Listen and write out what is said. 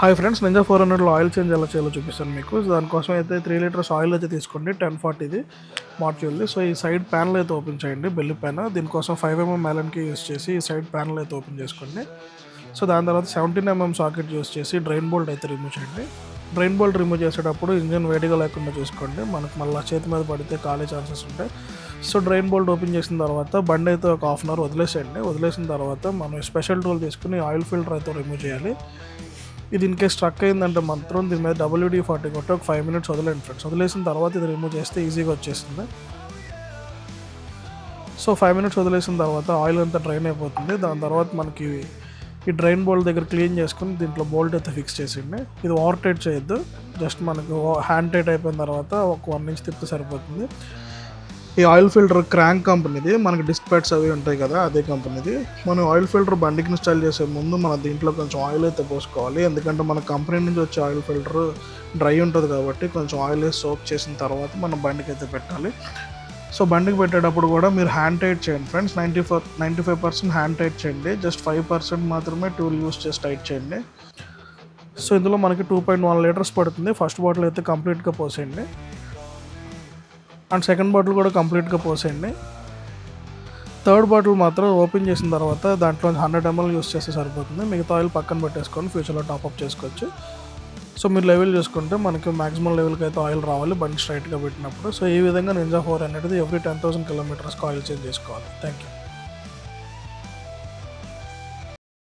Hi friends, ninja 400లో oil change ఎలా చేయాలో చూపిస్తాను మీకు. దానికోసం అయితే 3 లీటర్స్ ఆయిల్ అయితే తీసుకోండి, 1040 మాడ్యూల్ది. సో ఈ సైడ్ ప్యానల్ అయితే ఓపెన్ చేయండి, బెల్లి ప్యాన్. దీనికోసం 5mm మ్యాలన్కి యూస్ చేసి ఈ సైడ్ ప్యానల్ అయితే ఓపెన్ చేసుకోండి. సో దాని తర్వాత 17mm సాకెట్ యూస్ చేసి డ్రైన్ బోల్ట్ అయితే రిమూవ్ చేయండి. డ్రైన్ బోల్ట్ రిమూవ్ చేసేటప్పుడు ఇంజిన్ వేడిగా లేకుండా చూసుకోండి, మనకు మళ్ళీ చేతి మీద పడితే కాలే ఛాన్సెస్ ఉంటాయి. సో డ్రైన్ బోల్ట్ ఓపెన్ చేసిన తర్వాత బండి అయితే ఒక హాఫ్ అన్ అవర్ వదిలేసేయండి. వదిలేసిన తర్వాత మనం స్పెషల్ టూల్ తీసుకుని ఆయిల్ ఫిల్టర్ అయితే రిమూవ్ చేయాలి. ఇది ఇన్ కేస్ స్ట్రక్ అయిందంటే మాత్రం దీని మీద WD-40 కొట్టి ఒక 5 minutes వదిలేండి ఫ్రెండ్స్. వదిలేసిన తర్వాత ఇది రిమూవ్ చేస్తే ఈజీగా వచ్చేస్తుంది. సో 5 minutes వదిలేసిన తర్వాత ఆయిల్ అంతా డ్రైన్ అయిపోతుంది. దాని తర్వాత మనకి ఈ డ్రైన్ బోల్ట్ దగ్గర క్లీన్ చేసుకుని దీంట్లో బోల్ట్ అయితే ఫిక్స్ చేసేయండి. ఇది ఓవర్ టైట్ చేయొద్దు, జస్ట్ మనకు హ్యాండ్ టైట్ అయిపోయిన తర్వాత ఒక 1 inch తిప్పితే సరిపోతుంది. ఈ ఆయిల్ ఫిల్టర్ క్రాంక్ కంపెనీది, మనకి డిస్క్ ప్యాడ్స్ అవి ఉంటాయి కదా, అదే కంపెనీది. మనం ఆయిల్ ఫిల్టర్ బండికి ఇన్స్టాల్ చేసే ముందు మన దీంట్లో కొంచెం ఆయిల్ అయితే పోసుకోవాలి, ఎందుకంటే మన కంపెనీ నుంచి వచ్చే ఆయిల్ ఫిల్టర్ డ్రై ఉంటుంది కాబట్టి కొంచెం ఆయిల్ వేసి సోక్ చేసిన తర్వాత మనం బండికి అయితే పెట్టాలి. సో బండికి పెట్టేటప్పుడు కూడా మీరు హ్యాండ్ టైట్ చేయండి ఫ్రెండ్స్. 95% హ్యాండ్ టైట్ చేయండి, జస్ట్ 5% మాత్రమే టూల్ యూస్ చేసి టైట్ చేయండి. సో ఇందులో మనకి 2.1 liters పడుతుంది. ఫస్ట్ బాటిల్ అయితే కంప్లీట్గా పోసేయండి అండ్ సెకండ్ బాటిల్ కూడా కంప్లీట్గా పోసేయండి. థర్డ్ బాటిల్ మాత్రం ఓపెన్ చేసిన తర్వాత దాంట్లో 100 ml యూస్ చేస్తే సరిపోతుంది. మిగతా ఆయిల్ పక్కన పెట్టేసుకొని ఫ్యూచర్లో టాప్అప్ చేసుకోవచ్చు. సో మీరు లెవెల్ చూసుకుంటే మనకి మాక్సిమం లెవెల్కి అయితే ఆయిల్ రావాలి బండి స్ట్రైట్గా పెట్టినప్పుడు. సో ఈ విధంగా ninja 400 every 10,000 kilometers oil change చేసుకోవాలి. Thank you.